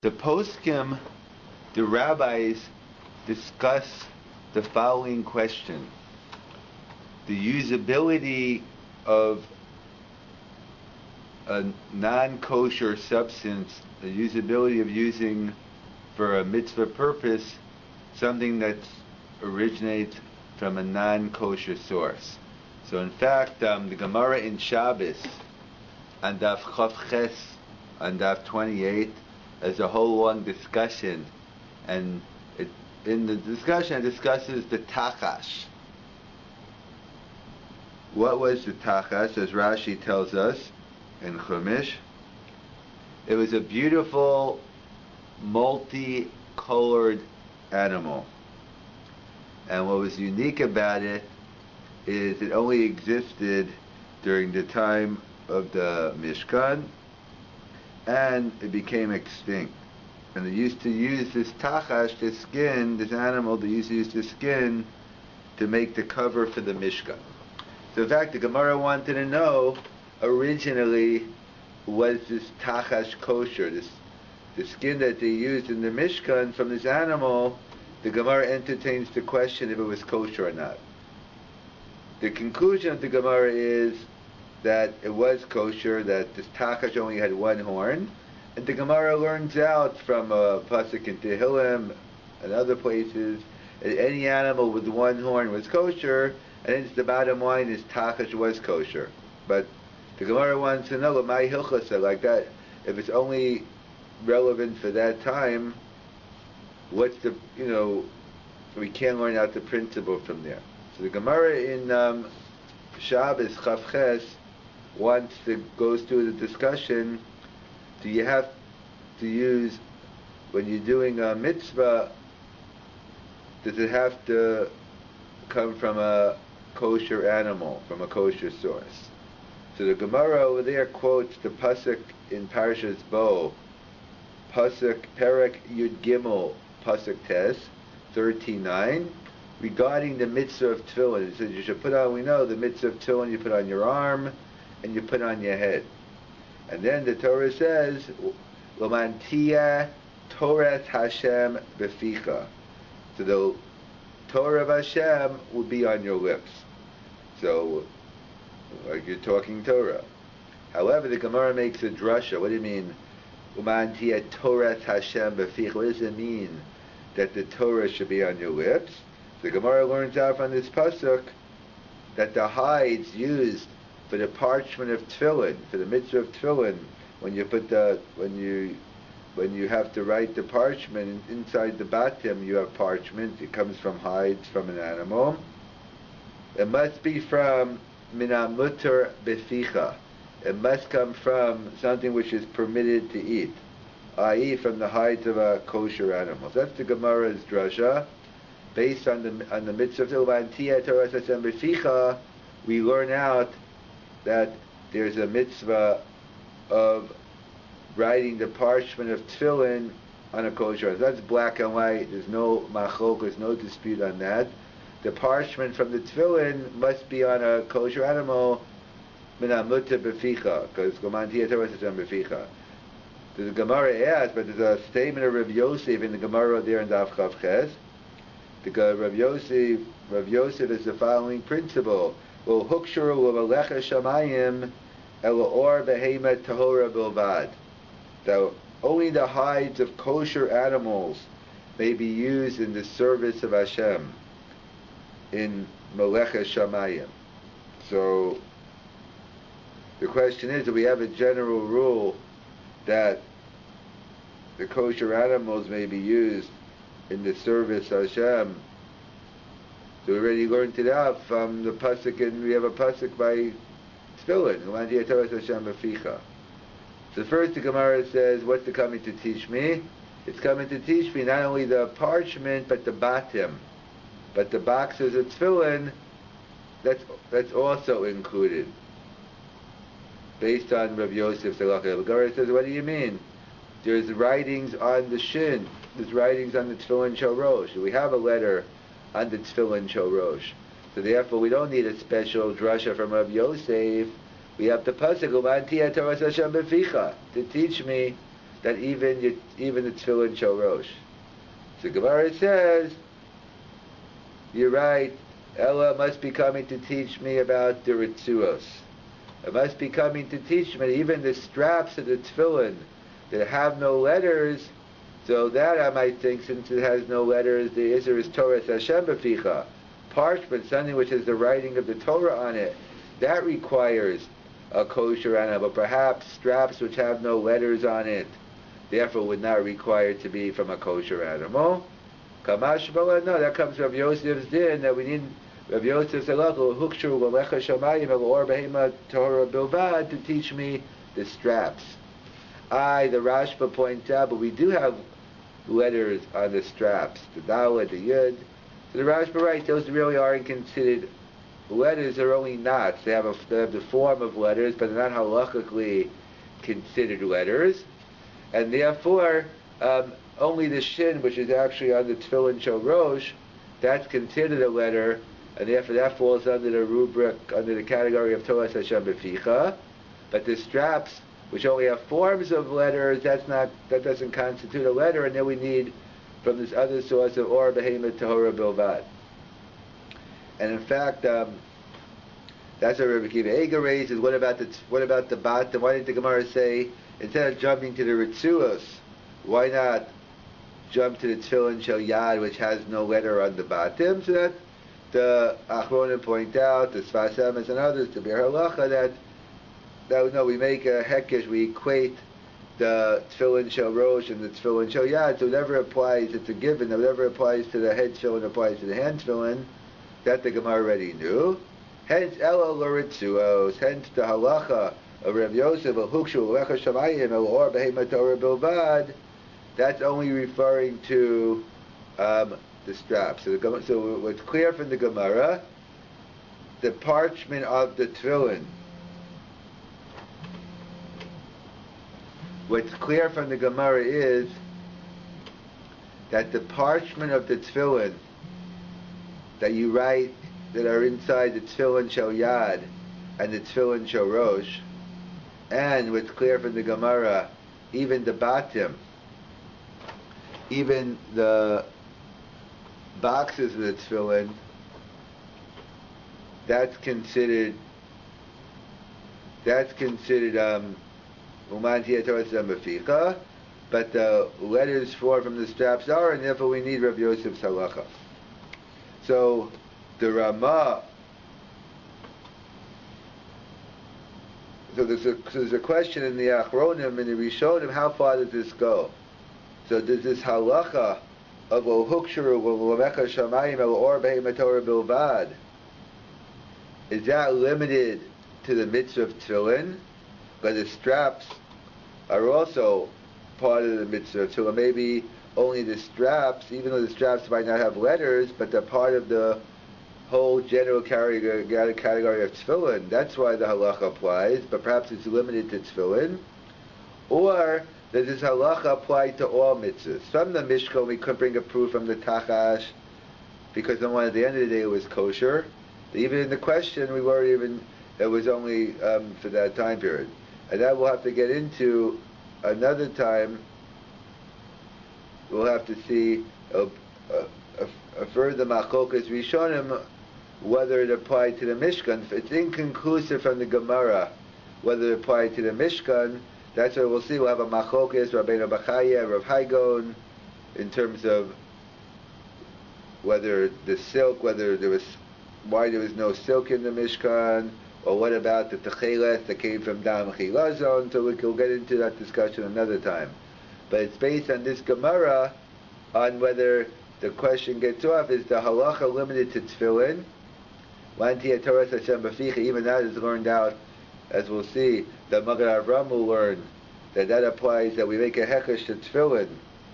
The poskim, the rabbis, discuss the following question: the usability of a non-kosher substance, the usability of using for a mitzvah purpose something that originates from a non-kosher source. So in fact, the Gemara in Shabbos, on Daf Chav Ches, on Daf 28, has a whole long discussion, and in the discussion it discusses the tachash. What was the tachash? As Rashi tells us in Chumash, it was a beautiful, multi-colored animal. And what was unique about it is it only existed during the time of the Mishkan, and it became extinct. And they used to use this tachash, this skin, this animal, they used to use this skin to make the cover for the Mishkan. So in fact, the Gemara wanted to know, originally, was this tachash kosher, the skin that they used in the Mishkan from this animal? The Gemara entertains the question if it was kosher or not. The conclusion of the Gemara is that it was kosher, that this tachash only had one horn, and the Gemara learns out from a pasuk in Tehillim and other places that any animal with one horn was kosher, and hence the bottom line is tachash was kosher. But the Gemara wants to know, my hilchasa, like that, if it's only relevant for that time, what's the, we can't learn out the principle from there. So the Gemara in Shabbos Chav Ches goes through the discussion: do you have to use, when you're doing a mitzvah, does it have to come from a kosher animal, from a kosher source? So the Gemara over there quotes the pasuk in Parashas Bo, pasuk Perek Yud Gimel, pasuk Tes 39, regarding the mitzvah of tefillin. It says you should put on, we know the mitzvah of tefillin, you put on your arm and you put on your head. And then the Torah says, L'mantia Torah Hashem beficha. So the Torah of Hashem will be on your lips. So, like you're talking Torah. However, the Gemara makes a drasha. What do you mean? L'mantia Torah Hashem beficha. What does it mean that the Torah should be on your lips? The Gemara learns out from this pasuk that the hides used for the parchment of tefillin, for the mitzvah of tefillin, when you have to write the parchment, inside the batim you have parchment. It comes from hides from an animal. It must be from mina mutar beficha. It must come from something which is permitted to eat, i.e., from the hides of a kosher animal. So that's the Gemara's drasha. Based on the mitzvah of Torah, we learn out that there's a mitzvah of writing the parchment of tefillin on a kosher. That's black and white. There's no machok, there's no dispute on that. The parchment from the tefillin must be on a kosher animal, minamuta beficha, because gomantia Torah beficha. The Gemara asks, but there's a statement of Rabbi Yosef in the Gemara there in Daf Chav Ches. Rabbi Yosef is the following principle: Lo hukshuru l'malecha shamayim ela or behema tahora bilvad. That only the hides of kosher animals may be used in the service of Hashem in malecha shamayim. So the question is, do we have a general rule that the kosher animals may be used in the service of Hashem? So we already learned it out from the pasuk, and we have a pasuk by tefillin. So first the Gemara says, what's it coming to teach me? It's coming to teach me not only the parchment, but the batim. But the boxes of tefillin, that's also included, based on Rabbi Yosef's halacha. The Gemara says, what do you mean? There's writings on the shin. There's writings on the tefillin shorosh. We have a letter on the tefillin shorosh. So therefore, we don't need a special drasha from Rabbi Yosef. We have the pasuk to teach me that even the tefillin shel rosh. So Gemara says, you're right, Ella must be coming to teach me about the ritzuos. It must be coming to teach me even the straps of the tefillin that have no letters. So that I might think, since it has no letters, the Isser is Torah Hashem B'ficha. Parchment, something which has the writing of the Torah on it, that requires a kosher animal. But perhaps straps which have no letters on it, therefore would not require to be from a kosher animal. Kamash Bala, no, that comes from Yosef's din, that we need Rav Yosef Salachu, Hukshu, Walecha Shamayim, Or Behema Torah Bilbad, to teach me the straps. The Rashba points out, but we do have letters on the straps, the Dalet, the Yud. So the Rashba writes, those really aren't considered letters, they're only knots. They have the form of letters, but they're not halachically considered letters. And therefore, only the shin, which is actually on the tefillin shel rosh, that's considered a letter, and therefore that falls under the rubric, under the category of Torah Hashem B'ficha. But the straps, which only have forms of letters, that doesn't constitute a letter, and then we need from this other source of Or Behemoth Tahora Bilvad. And in fact, that's what Rabbi Akiva Eger raises. What about the bottom? Why didn't the Gemara say, instead of jumping to the Ritzuos, why not jump to the Tefillin Shel Yad, which has no letter on the bottom? So that the Achronim point out, the Sfas Emes and others, to be halacha, that no, we make a hekesh, we equate the Tefillin Shel Rosh and the Tefillin Shel Yad, so whatever applies, it's a given, whatever applies to the head Tefillin applies to the hand Tefillin, that the Gemara already knew. Hence, Elo Loritzuos, hence the halacha of Rav Yosef, Hukshu, Lecha Shamayim, Or Behema Torah Bilvad, that's only referring to the straps. So what's clear from the Gemara, the parchment of the Tefillin, what's clear from the Gemara is that the parchment of the Tefillin that you write, that are inside the Tefillin Shel Yad and the Tefillin Shel Rosh, and what's clear from the Gemara, even the bottom, even the boxes of the Tefillin, that's considered Umantia Torah B'ficha, but the letters from the straps are, and therefore we need Rav Yosef's halacha. So the Ramah, so there's a question in the Achronim and the Rishonim, how far does this go? So does this halacha of Huksharu L'Mecha Shamayim Or Behema Torah Bilvad, is that limited to the mitzvah of tefillin? But the straps are also part of the mitzvah. So maybe only the straps, even though the straps might not have letters, but they're part of the whole general category of tefillin. That's why the halacha applies, but perhaps it's limited to tefillin. Or does this halacha apply to all mitzvahs? From the Mishkan, we could bring a proof from the Tachash, because at the end of the day it was kosher. Even in the question, we weren't even, it was only for that time period. And that we'll have to get into another time. We'll have to see a further machokas rishonim, whether it applied to the Mishkan. It's inconclusive from the Gemara whether it applied to the Mishkan. That's what we'll see. We'll have a machokas, Rabbeinu Bachaya, Rav Haigon, in terms of whether the silk, why there was no silk in the Mishkan, or what about the techeles that came from Dam Chilazon. So we'll get into that discussion another time. But it's based on this Gemara, on whether the question gets off, is the halacha limited to tefillin? Even that is learned out, as we'll see. The Magen Avram will learn that applies, that we make a hekesh to tefillin,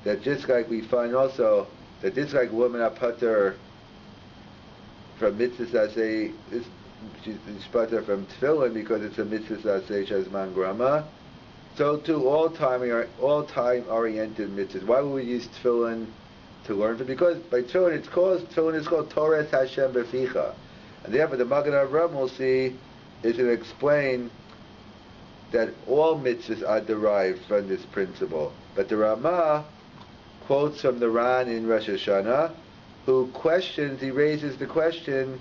that just like we find also, that just like women are putter from mitzvah say, she's putter from tefillin because it's a mitzvah say shazman grama. So too, all time oriented mitzvahs. Why would we use tefillin to learn from? Because by tefillin is called Torah Hashem B'ficha, and therefore the Magen Avram will see is to explain that all mitzvahs are derived from this principle. But the Ramah quotes from the Ran in Rosh Hashanah, who raises the question,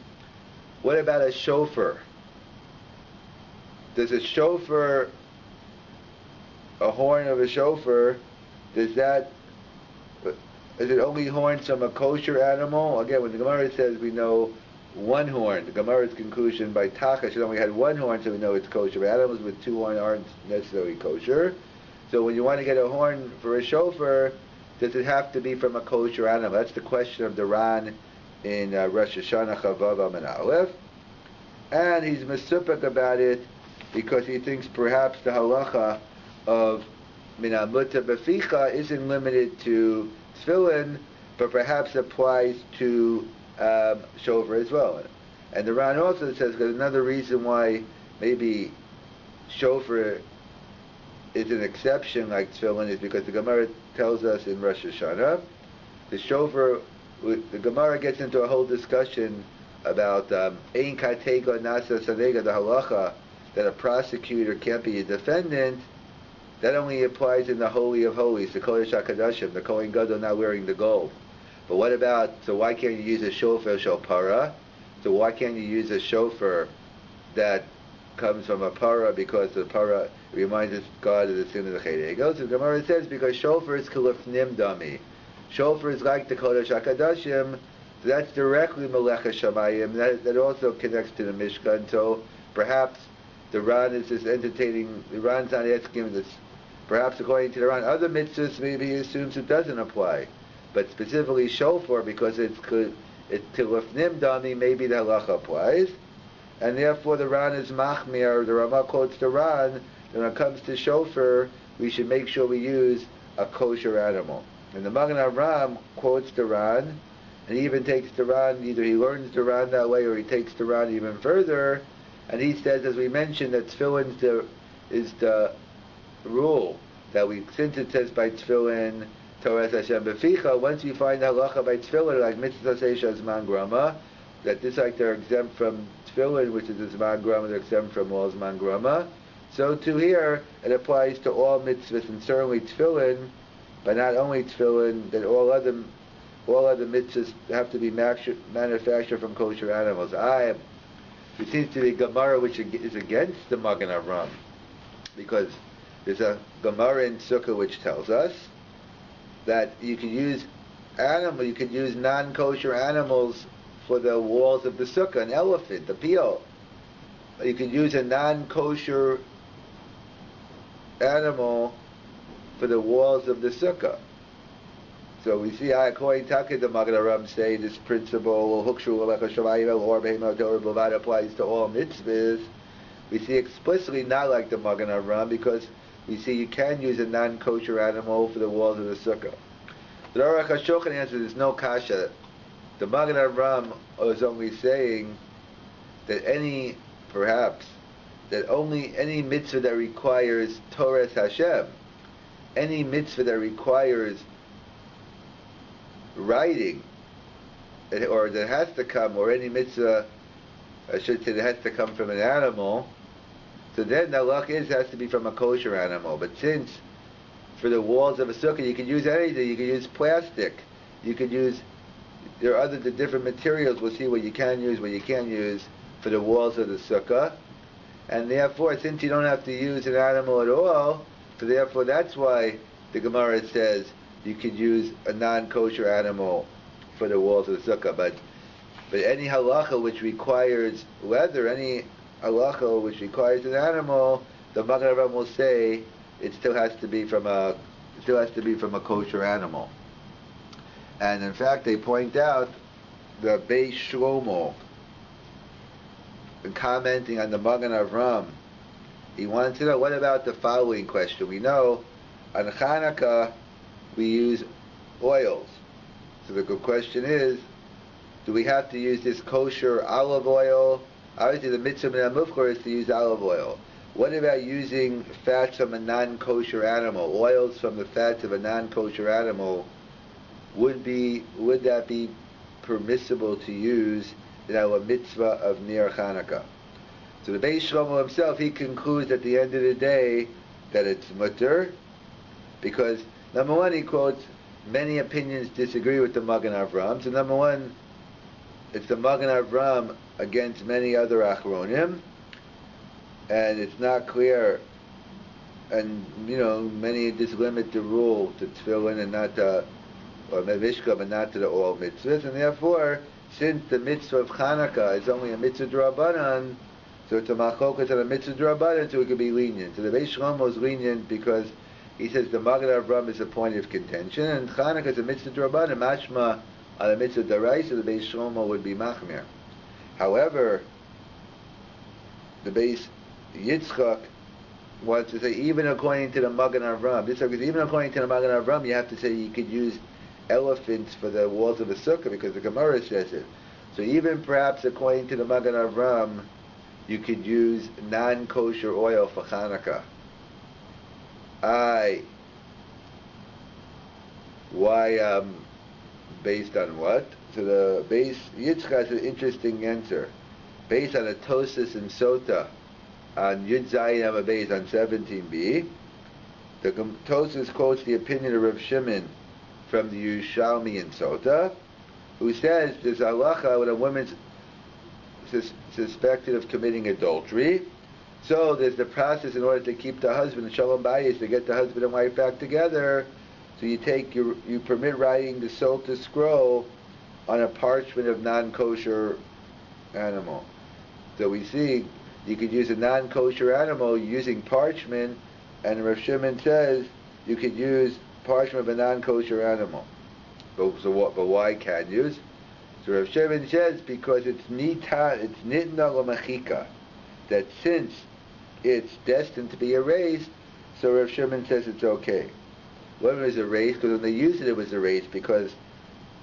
what about a shofar? Does a shofar, a horn of a shofar, is it only horns from a kosher animal? Again, when the Gemara says we know one horn, the Gemara's conclusion by Tachash only had one horn, so we know it's kosher. But animals with two horns aren't necessarily kosher. So when you want to get a horn for a shofar, does it have to be from a kosher animal? That's the question of the Ran in Rosh Hashanah Chavav Amen Aleph. And he's mesupek about it because he thinks perhaps the halacha of Mina Mutta Beficha isn't limited to tefillin, but perhaps applies to shofar as well. And the Ran also says that another reason why maybe shofar is an exception like tefillin is because the Gemara tells us in Rosh Hashanah, the shofar, the Gemara gets into a whole discussion about ein katega nasa sanega, the halacha that a prosecutor can't be a defendant. That only applies in the Holy of Holies, the Kodesh HaKadoshim, the Kohen Gadol not wearing the gold. But what about, so why can't you use a shofar shel para? So why can't you use a shofar that comes from a para, because the para reminds us God of the sin of the Chet Egel? So the Gemara says because shofar is kalufnim dami. Shofar is like the Kodesh HaKadoshim, so that's directly Melech HaShamayim. That also connects to the Mishkan. So perhaps the Ran is just entertaining, the Ran's not asking this. Perhaps according to the Ran, other mitzvahs maybe he assumes it doesn't apply. But specifically shofar, because it's tilufnim dami, maybe the halacha applies. And therefore the Ran is machmir, the Ramah quotes the Ran, that when it comes to shofar, we should make sure we use a kosher animal. And the Magen Avraham quotes the Ran, and he even takes the Ran, either he learns the Ran that way or he takes the Ran even further, and he says, as we mentioned, that tefillin is the rule, that since it says by tefillin, Torah Hashem Beficha, once we find the halacha by tefillin, like mitzvah seisha zman grama, that just like they're exempt from tefillin, which is a zman grama, they're exempt from all zman grama, so too here, it applies to all mitzvahs, and certainly tefillin, but not only tefillin, that all other mitzvahs have to be manufactured from kosher animals. It seems to be Gemara which is against the Magen Avraham, because there's a Gemara in Sukkah which tells us that you can use non-kosher animals for the walls of the Sukkah, an elephant, a peel. You can use a non-kosher animal for the walls of the Sukkah. So we see, according to the Magen Avraham say this principle applies to all mitzvahs. We see explicitly not like the Magen Avraham, because we see you can use a non-kosher animal for the walls of the sukkah. The Aruch HaShulchan answers there's no kasha. The Magen Avraham is only saying that any mitzvah that requires Torah Hashem, any mitzvah that requires writing, or that has to come, or any mitzvah, I should say, that has to come from an animal, so then the halach has to be from a kosher animal. But since for the walls of a sukkah you can use anything, you can use plastic, there are the different materials, we'll see what you can use, what you can't use for the walls of the sukkah, and therefore since you don't have to use an animal at all, so therefore that's why the Gemara says you could use a non-kosher animal for the walls of the sukkah. But any halacha which requires leather, any halacha which requires an animal, the Magen Avraham will say it still has to be from a kosher animal. And in fact, they point out the Beis Shlomo, in commenting on the Magen Avraham, he wanted to know, what about the following question? We know on Hanukkah we use oils. So the good question is, do we have to use this kosher olive oil? Obviously the mitzvah min ha-mufchar is to use olive oil. What about using fats from a non-kosher animal, oils from the fats of a non-kosher animal? Would that be permissible to use in our mitzvah of Ner Chanukah? So the Beis Shlomo himself, he concludes at the end of the day that it's mutter, because number one, he quotes, many opinions disagree with the Magen Avram. So number one, it's the Magen Avram against many other Achronim, and it's not clear, and many just limit the rule to tefillin and not to, or mevishka, but not to the all mitzvahs, and therefore, since the mitzvah of Chanukah is only a mitzvah d'Rabbanan, so it's a machokas and a mitzvah d'Rabbanan, so it could be lenient. So the Beis Shlomo is lenient because he says the Magen Avram is a point of contention, and Chanukah is a mitzvah d'Rabbanan, mashma on a mitzvah d'Oraisa, so the Beis Shlomo would be machmir. However, the Beis Yitzchak wants to say, even according to the Magen Avram, even according to the Magen Avram, you have to say you could use elephants for the walls of the sukkah, because the Gemara says it. So even perhaps according to the Magen Avram, you could use non-kosher oil for Chanukah. Why, based on what? So the Beis Yitzchak has an interesting answer. Based on a Tosis and Sota, on Yud Zayin Amud Beis on 17b, the Tosis quotes the opinion of Rav Shimon from the Yerushalmi and Sota, who says there's halacha when a woman's suspected of committing adultery. So there's the process in order to keep the husband, Shalom Bayis, to get the husband and wife back together. So you permit writing the Sota scroll on a parchment of non-kosher animal. So we see you could use a non-kosher animal using parchment, and Rav Shimon says you could use parchment of a non-kosher animal. But why can't use? So Rav Shimon says because it's nitna l'machika, that since it's destined to be erased, so Rav Shimon says it's okay. When it was erased, because when they used it, it was erased because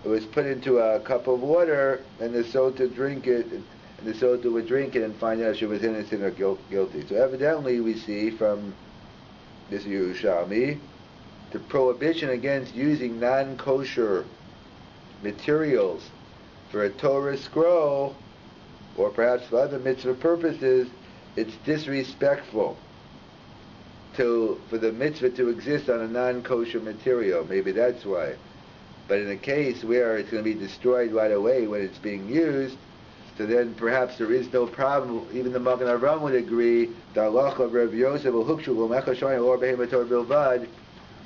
it was put into a cup of water, and the Sota drink it, and the Sota would drink it and find out if she was innocent or guilty. So evidently we see from this Yerushalmi the prohibition against using non-kosher materials for a Torah scroll, or perhaps for other mitzvah purposes. It's disrespectful for the mitzvah to exist on a non-kosher material. Maybe that's why. But in a case where it's going to be destroyed right away when it's being used, so then perhaps there is no problem. Even the Magen Avram would agree the halacha of Rabbi Yosef or Behemotor Bilvad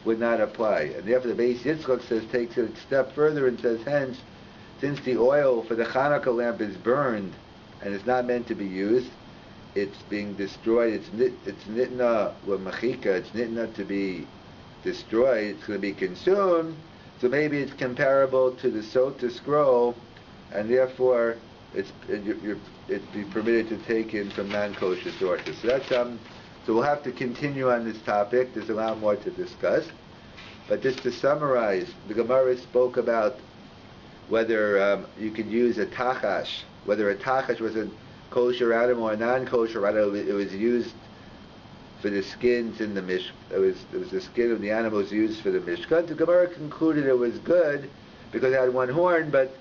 would not apply. And therefore the Beis Yitzchak takes it a step further and says, hence, since the oil for the Chanukah lamp is burned and it's not meant to be used, it's being destroyed. It's nitna l'machika. It's nitna to be destroyed. It's going to be consumed. So maybe it's comparable to the Sota scroll, and therefore it's be permitted to take in from non-kosher sources. So that's so we'll have to continue on this topic. There's a lot more to discuss, but just to summarize, the Gemara spoke about whether you could use a tachash, whether a tachash was a kosher animal or non-kosher animal. It was used for the skins in the Mishkan. It was the skin of the animals used for the Mishkan. The Gemara concluded it was good because it had one horn, but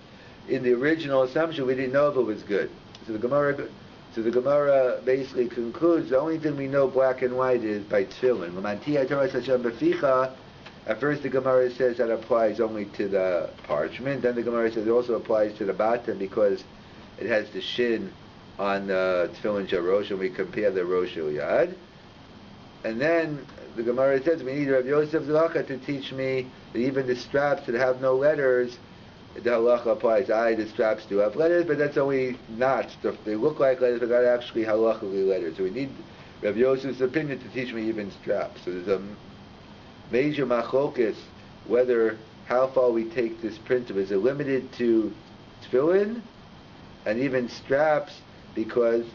in the original assumption we didn't know if it was good. So the Gemara basically concludes the only thing we know black and white is by tefillin. At first the Gemara says that applies only to the parchment. Then the Gemara says it also applies to the bottom because it has the shin on the tefillin sharosh, and we compare the rosh yad. And then the Gemara says we need Rabbi Yosef Zalaka to teach me that even the straps that have no letters, the halacha applies. The straps do have letters, but that's only knots. They look like letters, but not actually halachically letters. So we need Rabbi Yosef's opinion to teach me even straps. So there's a major machlokas whether how far we take this principle. Is it limited to tefillin and even straps because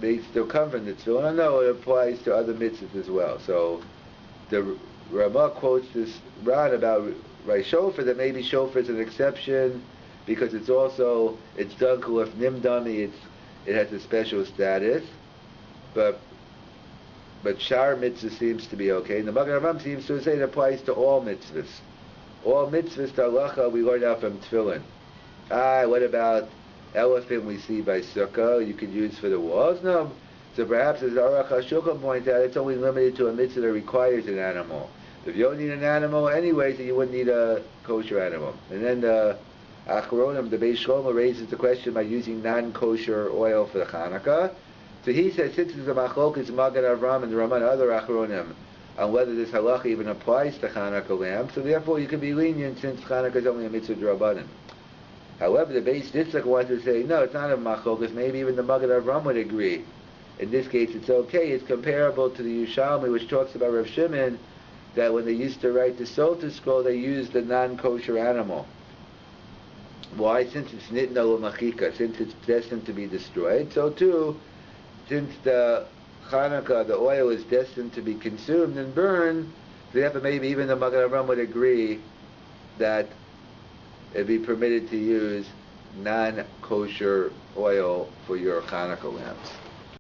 they still come from the tefillin? No, it applies to other mitzvahs as well. So the Ramah quotes this Ran about shofar, that maybe shofar is an exception because it's dunkel if nimdami, it has a special status, but shar mitzvah seems to be okay. And the Magen Avram seems to say it applies to all mitzvahs. All mitzvahs, halacha, we learn out from tefillin. What about elephant we see by Sukkah, you could use for the walls. No. So perhaps, as Aruch HaShulchan points out, it's only limited to a mitzvah that requires an animal. If you don't need an animal anyway, so you wouldn't need a kosher animal. And then the Achronim, the Beis Shlomo, raises the question by using non-kosher oil for the Hanukkah. So he says, since it's a machlokas Magen Avram and the Ramah and other Achronim, on whether this halacha even applies to Hanukkah lamp, so therefore you can be lenient since Hanukkah is only a mitzvah d'Rabbanan. However, the Beis Yitzchak wants to say, no, it's not a machlokas. Maybe even the Magen Avram would agree. In this case, it's okay. It's comparable to the Yerushalmi, which talks about Rav Shimon, that when they used to write the Sota scroll, they used the non-kosher animal. Why? Since it's nitna l'machika, since it's destined to be destroyed. So too, since the Hanukkah, the oil is destined to be consumed and burned, therefore maybe even the Magen Avram would agree that it'd be permitted to use non-kosher oil for your Hanukkah lamps.